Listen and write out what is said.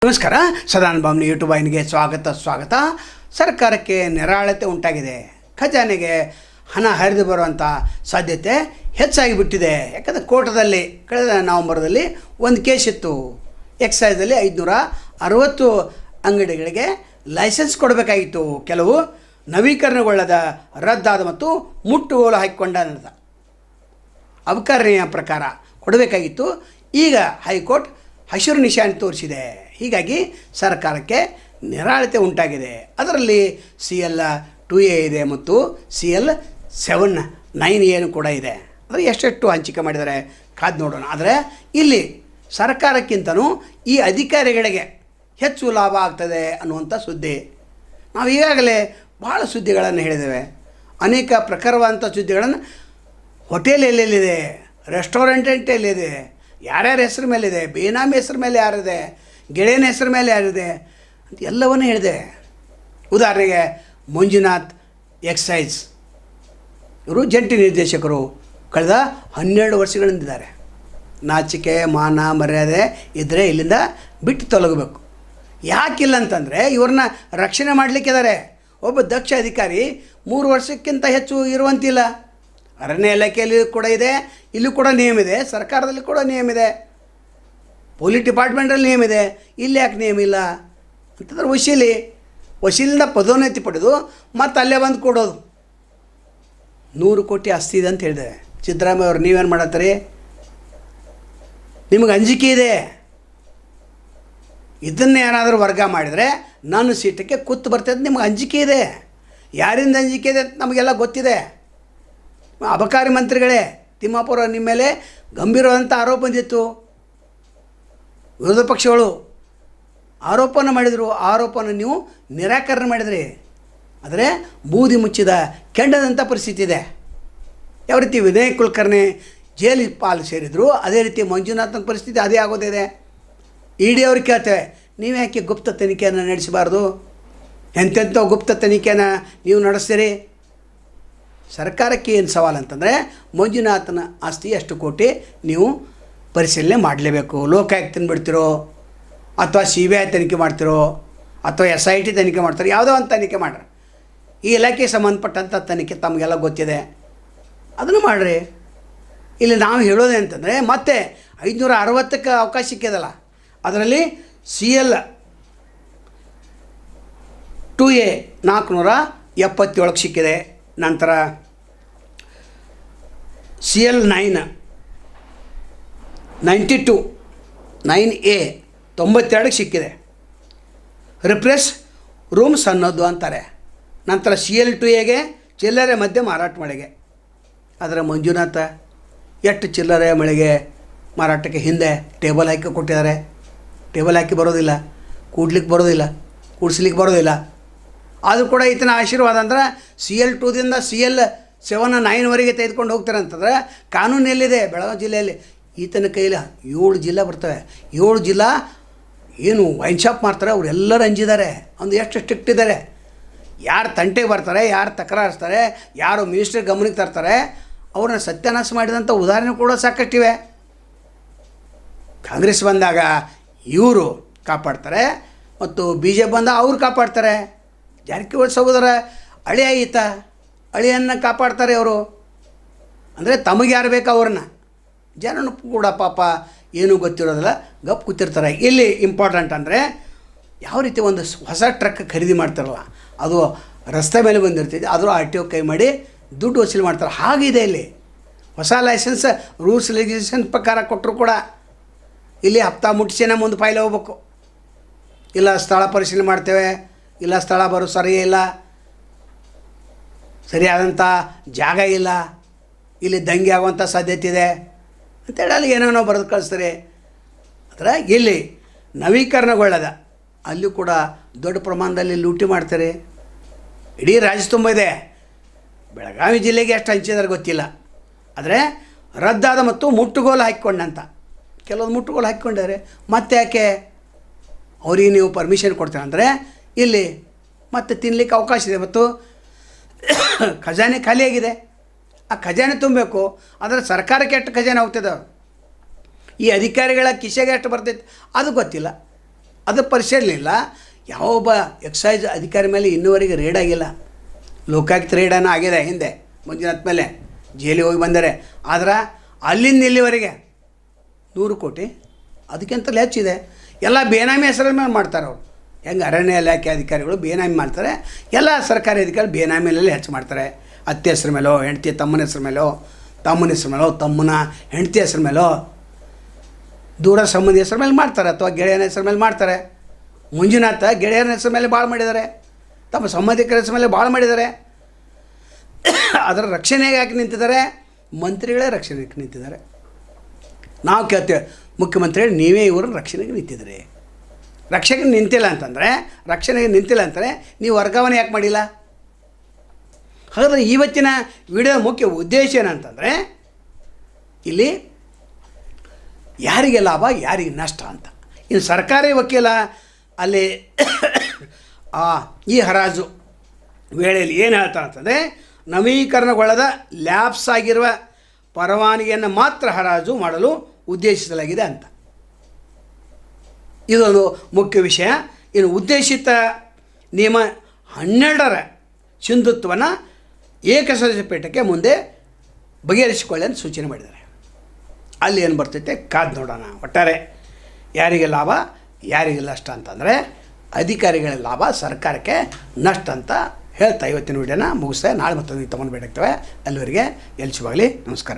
ನಮಸ್ಕಾರ. ಸದಾನಂದ ಬಾಮ್ನಿ ಯೂಟ್ಯೂಬ್ ವಾಹಿನಿಗೆ ಸ್ವಾಗತ. ಸರ್ಕಾರಕ್ಕೆ ನಿರಾಳತೆ ಉಂಟಾಗಿದೆ. ಖಜಾನೆಗೆ ಹಣ ಹರಿದು ಬರುವಂಥ ಸಾಧ್ಯತೆ ಹೆಚ್ಚಾಗಿಬಿಟ್ಟಿದೆ. ಯಾಕಂದರೆ ಕೋರ್ಟದಲ್ಲಿ ಕಳೆದ ನವಂಬರ್ದಲ್ಲಿ ಒಂದು ಕೇಸ್ ಇತ್ತು. ಎಕ್ಸೈಸಲ್ಲಿ 560 ಅಂಗಡಿಗಳಿಗೆ ಲೈಸೆನ್ಸ್ ಕೊಡಬೇಕಾಗಿತ್ತು. ಕೆಲವು ನವೀಕರಣಗೊಳ್ಳದ ರದ್ದಾದ ಮತ್ತು ಮುಟ್ಟುಗೋಲು ಹಾಕಿಕೊಂಡ ಅಬಕಾರಿಯ ಪ್ರಕಾರ ಕೊಡಬೇಕಾಗಿತ್ತು. ಈಗ ಹೈಕೋರ್ಟ್ ಹಸಿರು ನಿಶಾನೆ ತೋರಿಸಿದೆ. ಹೀಗಾಗಿ ಸರ್ಕಾರಕ್ಕೆ ನಿರಾಳತೆ ಉಂಟಾಗಿದೆ. ಅದರಲ್ಲಿ CL2A ಇದೆ ಮತ್ತು CL7-9A ಕೂಡ ಇದೆ. ಅಂದರೆ ಎಷ್ಟೆಷ್ಟು ಹಂಚಿಕೆ ಮಾಡಿದ್ದಾರೆ ಕಾದು ನೋಡೋಣ. ಆದರೆ ಇಲ್ಲಿ ಸರ್ಕಾರಕ್ಕಿಂತಲೂ ಈ ಅಧಿಕಾರಿಗಳಿಗೆ ಹೆಚ್ಚು ಲಾಭ ಆಗ್ತದೆ ಅನ್ನುವಂಥ ಸುದ್ದಿ. ನಾವು ಈಗಾಗಲೇ ಭಾಳ ಸುದ್ದಿಗಳನ್ನು ಹೇಳಿದ್ದೇವೆ. ಅನೇಕ ಪ್ರಕಾರವಾದಂಥ ಸುದ್ದಿಗಳನ್ನು ಹೋಟೆಲ್ ಎಲ್ಲೆಲ್ಲಿದೆ, ರೆಸ್ಟೋರೆಂಟ್ ಎಲ್ಲಿದೆ, ಯಾರ್ಯಾರ ಹೆಸರು ಮೇಲಿದೆ, ಬೇನಾಮಿ ಹೆಸರು ಮೇಲೆ ಯಾರಿದೆ, ಗೆಳೆಯನ ಹೆಸರು ಮೇಲೆ ಯಾರಿದೆ ಅಂತ ಎಲ್ಲವನ್ನೂ ಹೇಳಿದೆ. ಉದಾಹರಣೆಗೆ ಮಂಜುನಾಥ್ ಎಕ್ಸೈಸ್ ಇವರು ಜಂಟಿ ನಿರ್ದೇಶಕರು ಕಳೆದ 12 ವರ್ಷಗಳಿಂದಿದ್ದಾರೆ. ನಾಚಿಕೆ ಮಾನ ಮರ್ಯಾದೆ ಇದ್ದರೆ ಇಲ್ಲಿಂದ ಬಿಟ್ಟು ತೊಲಗಬೇಕು. ಯಾಕಿಲ್ಲ ಅಂತಂದರೆ ಇವ್ರನ್ನ ರಕ್ಷಣೆ ಮಾಡಲಿಕ್ಕಿದ್ದಾರೆ. ಒಬ್ಬ ದಕ್ಷ ಅಧಿಕಾರಿ 3 ವರ್ಷಕ್ಕಿಂತ ಹೆಚ್ಚು ಇರುವಂತಿಲ್ಲ. ಅರಣ್ಯ ಇಲಾಖೆಯಲ್ಲಿ ಕೂಡ ಇದೆ, ಇಲ್ಲೂ ಕೂಡ ನಿಯಮ ಇದೆ, ಸರ್ಕಾರದಲ್ಲಿ ಕೂಡ ನಿಯಮ ಇದೆ, ಪೊಲೀಸ್ ಡಿಪಾರ್ಟ್ಮೆಂಟಲ್ಲಿ ನಿಯಮ ಇದೆ. ಇಲ್ಲಿ ಯಾಕೆ ನಿಯಮ ಇಲ್ಲ ಅಂತಂದ್ರೆ ವಶೀಲಿಂದ ಪದೋನ್ನತಿ ಪಡೆದು ಮತ್ತು ಅಲ್ಲೇ ಬಂದು ಕೊಡೋದು. 100 ಕೋಟಿ ಆಸ್ತಿ ಇದೆ ಅಂತ ಹೇಳಿದೆ ಸಿದ್ದರಾಮಯ್ಯ ಅವರು. ನೀವೇನು ಮಾಡತ್ತೀರಿ? ನಿಮಗೆ ಅಂಜಿಕೆ ಇದೆ. ಇದನ್ನೇ ಏನಾದರೂ ವರ್ಗ ಮಾಡಿದರೆ ನಾನು ಸೀಟಕ್ಕೆ ಕೂತು ಬರ್ತದೆ. ನಿಮಗೆ ಅಂಜಿಕೆ ಇದೆ. ಯಾರಿಂದ ಅಂಜಿಕೆ ಇದೆ ಅಂತ ನಮಗೆಲ್ಲ ಗೊತ್ತಿದೆ. ಅಬಕಾರಿ ಮಂತ್ರಿಗಳೇ ತಿಮ್ಮಾಪುರ ನಿಮ್ಮ ಮೇಲೆ ಗಂಭೀರವಾದಂಥ ಆರೋಪ ಬಂದಿತ್ತು. ವಿರೋಧ ಪಕ್ಷಗಳು ಆರೋಪನ ಮಾಡಿದರು. ಆರೋಪನ ನೀವು ನಿರಾಕರಣೆ ಮಾಡಿದ್ರಿ. ಆದರೆ ಬೂದಿ ಮುಚ್ಚಿದ ಕೆಂಡದಂಥ ಪರಿಸ್ಥಿತಿ ಇದೆ. ಯಾವ ರೀತಿ ವಿನಯ್ ಕುಲಕರ್ಣಿ ಜೈಲಿಗೆ ಪಾಲು ಸೇರಿದರು, ಅದೇ ರೀತಿ ಮಂಜುನಾಥನ ಪರಿಸ್ಥಿತಿ ಅದೇ ಆಗೋದಿದೆ. ED ಅವ್ರಿಗೆ ಕೇಳ್ತೇವೆ, ನೀವು ಯಾಕೆ ಗುಪ್ತ ತನಿಖೆಯನ್ನು ನಡೆಸಬಾರ್ದು? ಎಂತೆಂಥ ಗುಪ್ತ ತನಿಖೆಯನ್ನು ನೀವು ನಡೆಸ್ತೀರಿ? ಸರ್ಕಾರಕ್ಕೆ ಏನು ಸವಾಲು ಅಂತಂದರೆ ಮಂಜುನಾಥನ ಆಸ್ತಿ ಎಷ್ಟು ಕೋಟಿ ನೀವು ಪರಿಶೀಲನೆ ಮಾಡಲೇಬೇಕು. ಲೋಕಾಯುಕ್ತನ ಬಿಡ್ತಿರೋ ಅಥವಾ CBI ತನಿಖೆ ಮಾಡ್ತಿರೋ ಅಥವಾ SIT ತನಿಖೆ ಮಾಡ್ತಾರೋ, ಯಾವುದೋ ಒಂದು ತನಿಖೆ ಮಾಡ್ರಿ. ಈ ಇಲಾಖೆಗೆ ಸಂಬಂಧಪಟ್ಟಂಥ ತನಿಖೆ ತಮಗೆಲ್ಲ ಗೊತ್ತಿದೆ, ಅದನ್ನು ಮಾಡಿರಿ. ಇಲ್ಲಿ ನಾವು ಹೇಳೋದೇ ಅಂತಂದರೆ ಮತ್ತೆ 560ಕ್ಕೆ ಅವಕಾಶ ಸಿಕ್ಕಿದಲ್ಲ, ಅದರಲ್ಲಿ CL2A 477 ಸಿಕ್ಕಿದೆ. ನಂತರ CL9A 92 ಸಿಕ್ಕಿದೆ. ರಿಪ್ರೆಸ್ ರೂಮ್ಸ್ ಅನ್ನೋದು ಅಂತಾರೆ. ನಂತರ CL2Aಗೆ ಚಿಲ್ಲರೆ ಮದ್ಯ ಮಾರಾಟ ಮಳಿಗೆ. ಅದರ ಮಂಜುನಾಥ ಎಷ್ಟು ಚಿಲ್ಲರೆ ಮಳಿಗೆ ಮಾರಾಟಕ್ಕೆ ಹಿಂದೆ ಟೇಬಲ್ ಹಾಕಿ ಕೊಟ್ಟಿದ್ದಾರೆ. ಟೇಬಲ್ ಹಾಕಿ ಬರೋದಿಲ್ಲ, ಕೂಡ್ಲಿಕ್ಕೆ ಬರೋದಿಲ್ಲ, ಕೂಡಿಸ್ಲಿಕ್ಕೆ ಬರೋದಿಲ್ಲ. ಆದರೂ ಕೂಡ ಈತನ ಆಶೀರ್ವಾದ ಅಂದ್ರೆ CL2ದಿಂದ CL7-9ವರೆಗೆ ತೆಗೆದುಕೊಂಡು ಹೋಗ್ತಾರೆ ಅಂತಂದರೆ ಕಾನೂನು ಎಲ್ಲಿದೆ? ಬೆಳಗಾವಿ ಜಿಲ್ಲೆಯಲ್ಲಿ ಈತನ ಕೈಲಿ 7 ಜಿಲ್ಲಾ ಬರ್ತವೆ. 7 ಜಿಲ್ಲಾ ಏನು ವೈನ್ ಶಾಪ್ ಮಾಡ್ತಾರೆ, ಅವರೆಲ್ಲರೂ ಅಂಜಿದ್ದಾರೆ. ಒಂದು ಎಷ್ಟು ಸ್ಟ್ರಿಕ್ಟ್ ಇದ್ದಾರೆ. ಯಾರು ತಂಟೆಗೆ ಬರ್ತಾರೆ, ಯಾರು ತಕರಾರಿಸ್ತಾರೆ, ಯಾರು ಮಿನಿಸ್ಟರ್ ಗಮನಕ್ಕೆ ತರ್ತಾರೆ, ಅವ್ರನ್ನ ಸತ್ಯಾನಾಶ ಮಾಡಿದಂಥ ಉದಾಹರಣೆ ಕೂಡ ಸಾಕಷ್ಟಿವೆ. ಕಾಂಗ್ರೆಸ್ ಬಂದಾಗ ಇವರು ಕಾಪಾಡ್ತಾರೆ ಮತ್ತು BJP ಬಂದಾಗ ಅವ್ರು ಕಾಪಾಡ್ತಾರೆ. ಜಾರಕಿಹೊಳಿ ಸಹೋದರ ಅಳಿಯ ಈತ, ಅಳಿಯನ್ನು ಕಾಪಾಡ್ತಾರೆ ಅವರು. ಅಂದರೆ ತಮಗೆ ಯಾರು ಬೇಕು ಅವ್ರನ್ನ. ಜನನು ಕೂಡ ಪಾಪ ಏನೂ ಗೊತ್ತಿರೋದಿಲ್ಲ, ಗಪ್ ಕೂತಿರ್ತಾರೆ. ಇಲ್ಲಿ ಇಂಪಾರ್ಟೆಂಟ್ ಅಂದರೆ ಯಾವ ರೀತಿ ಒಂದು ಹೊಸ ಟ್ರಕ್ ಖರೀದಿ ಮಾಡ್ತಾರಲ್ಲ, ಅದು ರಸ್ತೆ ಮೇಲೆ ಬಂದಿರ್ತೈತೆ, ಆದರೂ RTO ಕೈ ಮಾಡಿ ದುಡ್ಡು ವಸೂಲಿ ಮಾಡ್ತಾರೆ. ಹಾಗಿದೆ ಇಲ್ಲಿ. ಹೊಸ ಲೈಸೆನ್ಸ್ ರೂಲ್ಸ್ ರೆಗ್ಯುಲೇಷನ್ ಪ್ರಕಾರ ಕೊಟ್ಟರು ಕೂಡ ಇಲ್ಲಿ ಹಪ್ತಾ ಮುಟ್ಟಿಸಿನ ಮುಂದೆ ಫೈಲ್ ಹೋಗ್ಬೇಕು. ಇಲ್ಲ ಸ್ಥಳ ಪರಿಶೀಲನೆ ಮಾಡ್ತೇವೆ, ಇಲ್ಲ ಸ್ಥಳ ಬರೋ ಸರಿ ಇಲ್ಲ, ಸರಿಯಾದಂಥ ಜಾಗ ಇಲ್ಲ, ಇಲ್ಲಿ ದಂಗೆ ಆಗುವಂಥ ಸಾಧ್ಯತೆ ಇದೆ ಅಂತೇಳಿ ಅಲ್ಲಿ ಏನೋ ಬರೆದು ಕಳಿಸ್ತಾರೆ. ಆದರೆ ಇಲ್ಲಿ ನವೀಕರಣಗೊಳ್ಳದ ಅಲ್ಲೂ ಕೂಡ ದೊಡ್ಡ ಪ್ರಮಾಣದಲ್ಲಿ ಲೂಟಿ ಮಾಡ್ತಾರೆ. ಇಡೀ ರಾಜ್ಯ ತುಂಬ ಇದೆ. ಬೆಳಗಾವಿ ಜಿಲ್ಲೆಗೆ ಎಷ್ಟು ಹಂಚಿದಾರೆ ಗೊತ್ತಿಲ್ಲ. ಆದರೆ ರದ್ದಾದ ಮತ್ತು ಮುಟ್ಟುಗೋಲು ಹಾಕಿಕೊಂಡಂತ ಕೆಲವೊಂದು ಮುಟ್ಟುಗೋಲು ಹಾಕಿಕೊಂಡಿದ್ದಾರೆ. ಮತ್ತೆ ಯಾಕೆ ಅವ್ರಿಗೆ ನೀವು ಪರ್ಮಿಷನ್ ಕೊಡ್ತೀರ ಅಂದರೆ ಇಲ್ಲಿ ಮತ್ತೆ ತಿನ್ನಲಿಕ್ಕೆ ಅವಕಾಶ ಇದೆ ಮತ್ತು ಖಜಾನೆ ಖಾಲಿಯಾಗಿದೆ. ಆ ಖಜಾನೆ ತುಂಬಬೇಕು. ಆದರೆ ಸರ್ಕಾರಕ್ಕೆ ಎಷ್ಟು ಖಜಾನೆ ಹೋಗ್ತದೆ, ಈ ಅಧಿಕಾರಿಗಳ ಕಿಸೆಗೆ ಎಷ್ಟು ಬರ್ತೈತೆ ಅದು ಗೊತ್ತಿಲ್ಲ. ಅದು ಪರಿಶೀಲನೆ ಇಲ್ಲ. ಯಾವೊಬ್ಬ ಎಕ್ಸೈಸ್ ಅಧಿಕಾರಿ ಮೇಲೆ ಇನ್ನೂವರೆಗೆ ರೇಡ್ ಆಗಿಲ್ಲ. ಲೋಕಾಯುಕ್ತ ರೇಡನ್ನು ಆಗಿದೆ ಹಿಂದೆ ಮಂಜುನಾಥ್ ಮೇಲೆ, ಜೈಲಿಗೆ ಹೋಗಿ ಬಂದರೆ. ಆದ್ರೆ ಅಲ್ಲಿಂದ ಇಲ್ಲಿವರೆಗೆ 100 ಕೋಟಿ ಅದಕ್ಕಿಂತಲೇ ಹೆಚ್ಚಿದೆ. ಎಲ್ಲ ಬೇನಾಮಿ ಹೆಸರ ಮೇಲೆ ಮಾಡ್ತಾರೆ ಅವರು. ಹೆಂಗೆ ಅರಣ್ಯ ಇಲಾಖೆ ಅಧಿಕಾರಿಗಳು ಬೇನಾಮಿ ಮಾಡ್ತಾರೆ, ಎಲ್ಲ ಸರ್ಕಾರಿ ಅಧಿಕಾರಿ ಬೇನಾಮಿನಲ್ಲಿ ಹೆಚ್ಚು ಮಾಡ್ತಾರೆ. ಅತ್ತೆ ಹೆಸ್ರ ಮೇಲೋ, ಹೆಂಡತಿ ತಮ್ಮನ ಹೆಸ್ರ ಮೇಲೋ, ತಮ್ಮನ ಹೆಸ್ರ ಮೇಲೋ, ತಮ್ಮನ ಹೆಂಡತಿ ಹೆಸ್ರ ಮೇಲೋ, ದೂರ ಸಂಬಂಧಿ ಹೆಸ್ರ ಮೇಲೆ ಮಾಡ್ತಾರೆ, ಅಥವಾ ಗೆಳೆಯನ ಹೆಸ್ರ ಮೇಲೆ ಮಾಡ್ತಾರೆ. ಮಂಜುನಾಥ ಗೆಳೆಯನ ಹೆಸ್ರ ಮೇಲೆ ಭಾಳ ಮಾಡಿದ್ದಾರೆ, ತಮ್ಮ ಸಂಬಂಧಿಕರ ಹೆಸ್ರ ಮೇಲೆ ಭಾಳ ಮಾಡಿದ್ದಾರೆ. ಅದರ ರಕ್ಷಣೆಗೆ ಯಾಕೆ ನಿಂತಿದ್ದಾರೆ? ಮಂತ್ರಿಗಳೇ ರಕ್ಷಣೆಗೆ ನಿಂತಿದ್ದಾರೆ. ನಾವು ಕೇಳ್ತೇವೆ, ಮುಖ್ಯಮಂತ್ರಿಗಳು ನೀವೇ ಇವ್ರನ್ನ ರಕ್ಷಣೆಗೆ ನಿಂತಿದ್ರಿ. ರಕ್ಷಣೆಗೆ ನಿಂತಿಲ್ಲ ಅಂತಂದರೆ ನೀವು ವರ್ಗಾವಣೆ ಯಾಕೆ ಮಾಡಿಲ್ಲ? ಹಾಗಾದರೆ ಇವತ್ತಿನ ವಿಡಿಯೋ ಮುಖ್ಯ ಉದ್ದೇಶ ಏನಂತಂದರೆ, ಇಲ್ಲಿ ಯಾರಿಗೆ ಲಾಭ ಯಾರಿಗೆ ನಷ್ಟ ಅಂತ. ಇನ್ನು ಸರ್ಕಾರಿ ವಕೀಲ ಅಲ್ಲಿ ಈ ಹರಾಜು ವೇಳೆಯಲ್ಲಿ ಏನು ಹೇಳ್ತಾರೆ ಅಂತಂದರೆ, ನವೀಕರಣಗೊಳ್ಳದ ಲ್ಯಾಪ್ಸ್ ಆಗಿರುವ ಪರವಾನಗಿಯನ್ನು ಮಾತ್ರ ಹರಾಜು ಮಾಡಲು ಉದ್ದೇಶಿಸಲಾಗಿದೆ ಅಂತ. ಇದೊಂದು ಮುಖ್ಯ ವಿಷಯ. ಇನ್ನು ಉದ್ದೇಶಿತ ನಿಯಮ 12ರ ಸಿಂಧುತ್ವವನ್ನು ಏಕಸದಸ್ಯ ಪೀಠಕ್ಕೆ ಮುಂದೆ ಬಗೆಹರಿಸಿಕೊಳ್ಳಿ ಅಂತ ಸೂಚನೆ ಮಾಡಿದ್ದಾರೆ. ಅಲ್ಲಿ ಏನು ಬರ್ತೈತೆ ಕಾದು ನೋಡೋಣ. ಒಟ್ಟಾರೆ ಯಾರಿಗೆ ಲಾಭ ಯಾರಿಗೆ ನಷ್ಟ ಅಂತಂದರೆ, ಅಧಿಕಾರಿಗಳ ಲಾಭ ಸರ್ಕಾರಕ್ಕೆ ನಷ್ಟ ಅಂತ ಹೇಳ್ತಾ ಇವತ್ತಿನ ವಿಡಿಯೋನ ಮುಗಿಸ್ತಾ ನಾಳೆ ಮತ್ತೊಂದು ತಗೊಂಡು ಬೇಡಾಗ್ತವೆ. ಅಲ್ಲಿವರೆಗೆ ಎಲ್ಸಿವಾಗಲಿ. ನಮಸ್ಕಾರ.